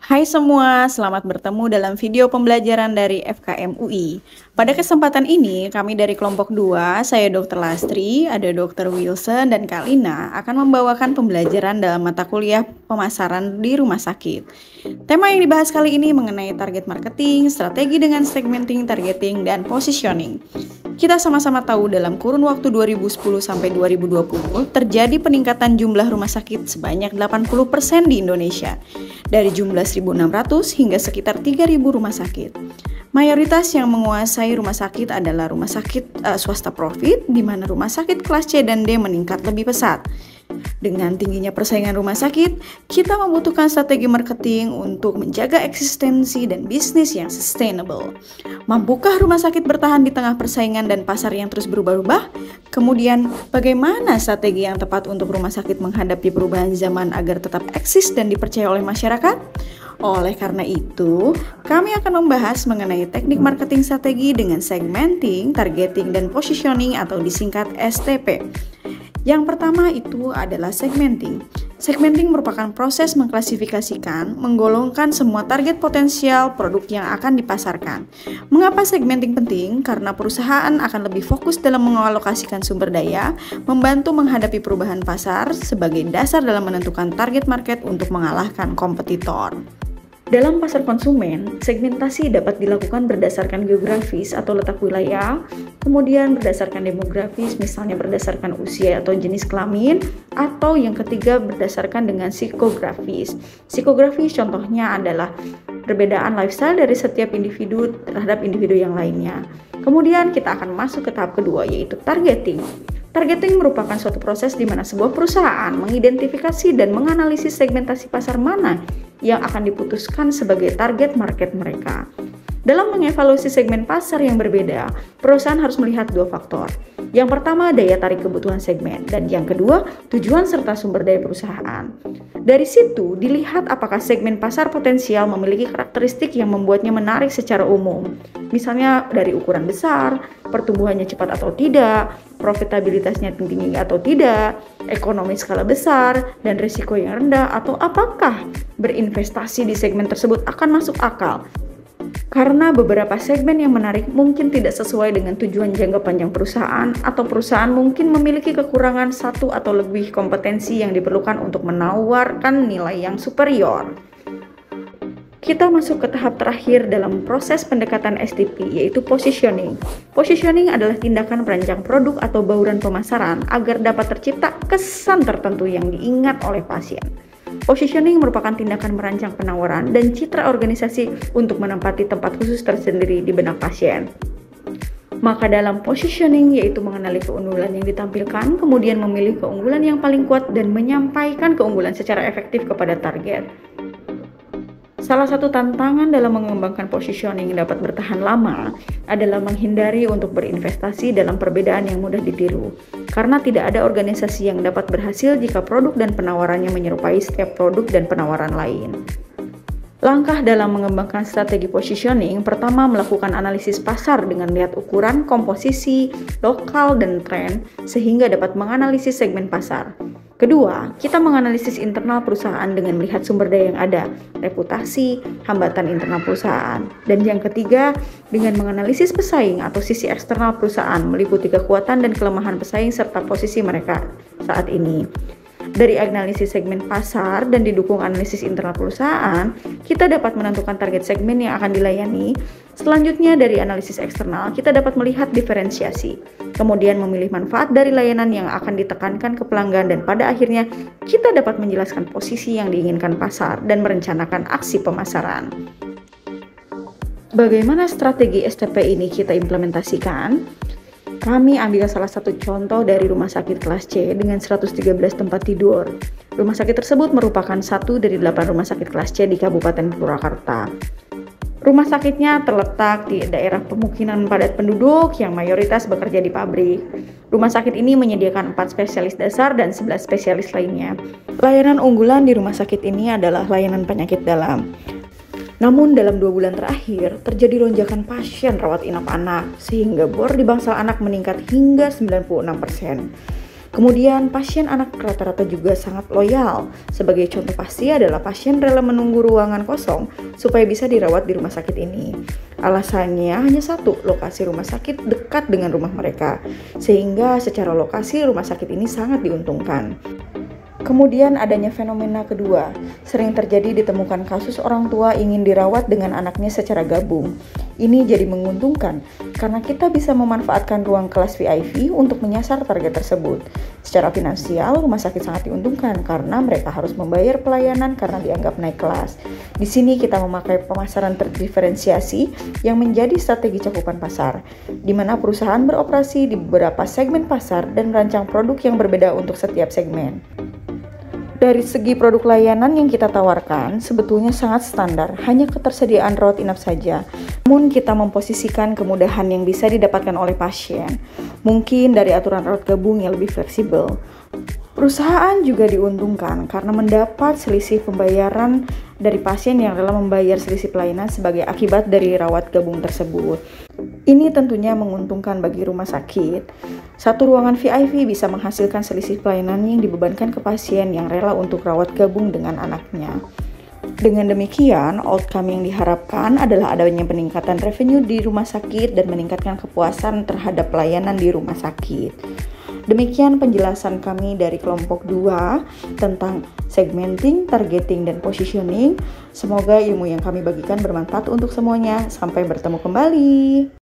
Hai semua, selamat bertemu dalam video pembelajaran dari FKM UI. Pada kesempatan ini, kami dari kelompok 2, saya Dr. Lastri, ada Dr. Wilson, dan Kalina akan membawakan pembelajaran dalam mata kuliah pemasaran di rumah sakit. Tema yang dibahas kali ini mengenai target marketing, strategi dengan segmenting, targeting, dan positioning. Kita sama-sama tahu dalam kurun waktu 2010 sampai 2020 terjadi peningkatan jumlah rumah sakit sebanyak 80% di Indonesia. Dari jumlah 1.600 hingga sekitar 3.000 rumah sakit. Mayoritas yang menguasai rumah sakit adalah rumah sakit swasta profit, di mana rumah sakit kelas C dan D meningkat lebih pesat. Dengan tingginya persaingan rumah sakit, kita membutuhkan strategi marketing untuk menjaga eksistensi dan bisnis yang sustainable. Mampukah rumah sakit bertahan di tengah persaingan dan pasar yang terus berubah-ubah? Kemudian, bagaimana strategi yang tepat untuk rumah sakit menghadapi perubahan zaman agar tetap eksis dan dipercaya oleh masyarakat? Oleh karena itu, kami akan membahas mengenai teknik marketing strategi dengan segmenting, targeting, dan positioning atau disingkat STP. Yang pertama itu adalah segmenting. Segmenting merupakan proses mengklasifikasikan, menggolongkan semua target potensial produk yang akan dipasarkan. Mengapa segmenting penting? Karena perusahaan akan lebih fokus dalam mengalokasikan sumber daya, membantu menghadapi perubahan pasar sebagai dasar dalam menentukan target market untuk mengalahkan kompetitor. Dalam pasar konsumen, segmentasi dapat dilakukan berdasarkan geografis atau letak wilayah, kemudian berdasarkan demografis, misalnya berdasarkan usia atau jenis kelamin, atau yang ketiga berdasarkan dengan psikografis. Psikografis contohnya adalah perbedaan lifestyle dari setiap individu terhadap individu yang lainnya. Kemudian kita akan masuk ke tahap kedua, yaitu targeting. Targeting merupakan suatu proses di mana sebuah perusahaan mengidentifikasi dan menganalisis segmentasi pasar mana yang akan diputuskan sebagai target market mereka. Dalam mengevaluasi segmen pasar yang berbeda, perusahaan harus melihat dua faktor. Yang pertama, daya tarik kebutuhan segmen, dan yang kedua, tujuan serta sumber daya perusahaan. Dari situ, dilihat apakah segmen pasar potensial memiliki karakteristik yang membuatnya menarik secara umum. Misalnya dari ukuran besar, pertumbuhannya cepat atau tidak, profitabilitasnya tinggi atau tidak, ekonomi skala besar, dan risiko yang rendah, atau apakah berinvestasi di segmen tersebut akan masuk akal. Karena beberapa segmen yang menarik mungkin tidak sesuai dengan tujuan jangka panjang perusahaan, atau perusahaan mungkin memiliki kekurangan satu atau lebih kompetensi yang diperlukan untuk menawarkan nilai yang superior. Kita masuk ke tahap terakhir dalam proses pendekatan STP, yaitu positioning. Positioning adalah tindakan merancang produk atau bauran pemasaran agar dapat tercipta kesan tertentu yang diingat oleh pasien. Positioning merupakan tindakan merancang penawaran dan citra organisasi untuk menempati tempat khusus tersendiri di benak pasien. Maka dalam positioning yaitu mengenali keunggulan yang ditampilkan, kemudian memilih keunggulan yang paling kuat dan menyampaikan keunggulan secara efektif kepada target. Salah satu tantangan dalam mengembangkan positioning yang dapat bertahan lama adalah menghindari untuk berinvestasi dalam perbedaan yang mudah ditiru, karena tidak ada organisasi yang dapat berhasil jika produk dan penawarannya menyerupai setiap produk dan penawaran lain. Langkah dalam mengembangkan strategi positioning, pertama melakukan analisis pasar dengan melihat ukuran, komposisi, lokal, dan tren, sehingga dapat menganalisis segmen pasar. Kedua, kita menganalisis internal perusahaan dengan melihat sumber daya yang ada, reputasi, hambatan internal perusahaan. Dan yang ketiga, dengan menganalisis pesaing atau sisi eksternal perusahaan, meliputi kekuatan dan kelemahan pesaing serta posisi mereka saat ini. Dari analisis segmen pasar dan didukung analisis internal perusahaan, kita dapat menentukan target segmen yang akan dilayani. Selanjutnya, dari analisis eksternal, kita dapat melihat diferensiasi, kemudian memilih manfaat dari layanan yang akan ditekankan ke pelanggan, dan pada akhirnya kita dapat menjelaskan posisi yang diinginkan pasar dan merencanakan aksi pemasaran. Bagaimana strategi STP ini kita implementasikan? Kami ambil salah satu contoh dari rumah sakit kelas C dengan 113 tempat tidur. Rumah sakit tersebut merupakan satu dari 8 rumah sakit kelas C di Kabupaten Purwakarta. Rumah sakitnya terletak di daerah pemukiman padat penduduk yang mayoritas bekerja di pabrik. Rumah sakit ini menyediakan 4 spesialis dasar dan 11 spesialis lainnya. Layanan unggulan di rumah sakit ini adalah layanan penyakit dalam. Namun dalam 2 bulan terakhir terjadi lonjakan pasien rawat inap anak sehingga bor di bangsal anak meningkat hingga 96%. Kemudian pasien anak rata-rata juga sangat loyal. Sebagai contoh pasti adalah pasien rela menunggu ruangan kosong supaya bisa dirawat di rumah sakit ini. Alasannya hanya satu, lokasi rumah sakit dekat dengan rumah mereka, sehingga secara lokasi rumah sakit ini sangat diuntungkan. Kemudian adanya fenomena kedua, sering terjadi ditemukan kasus orang tua ingin dirawat dengan anaknya secara gabung. Ini jadi menguntungkan karena kita bisa memanfaatkan ruang kelas VIP untuk menyasar target tersebut. Secara finansial, rumah sakit sangat diuntungkan karena mereka harus membayar pelayanan karena dianggap naik kelas. Di sini kita memakai pemasaran terdiferensiasi yang menjadi strategi cakupan pasar, di mana perusahaan beroperasi di beberapa segmen pasar dan merancang produk yang berbeda untuk setiap segmen. Dari segi produk layanan yang kita tawarkan sebetulnya sangat standar, hanya ketersediaan rawat inap saja. Namun kita memposisikan kemudahan yang bisa didapatkan oleh pasien, mungkin dari aturan rawat gabung yang lebih fleksibel. Perusahaan juga diuntungkan karena mendapat selisih pembayaran dari pasien yang rela membayar selisih pelayanan sebagai akibat dari rawat gabung tersebut. Ini tentunya menguntungkan bagi rumah sakit. Satu ruangan VIP bisa menghasilkan selisih pelayanan yang dibebankan ke pasien yang rela untuk rawat gabung dengan anaknya. Dengan demikian, outcome yang diharapkan adalah adanya peningkatan revenue di rumah sakit dan meningkatkan kepuasan terhadap pelayanan di rumah sakit. Demikian penjelasan kami dari kelompok 2 tentang segmenting, targeting, dan positioning. Semoga ilmu yang kami bagikan bermanfaat untuk semuanya. Sampai bertemu kembali.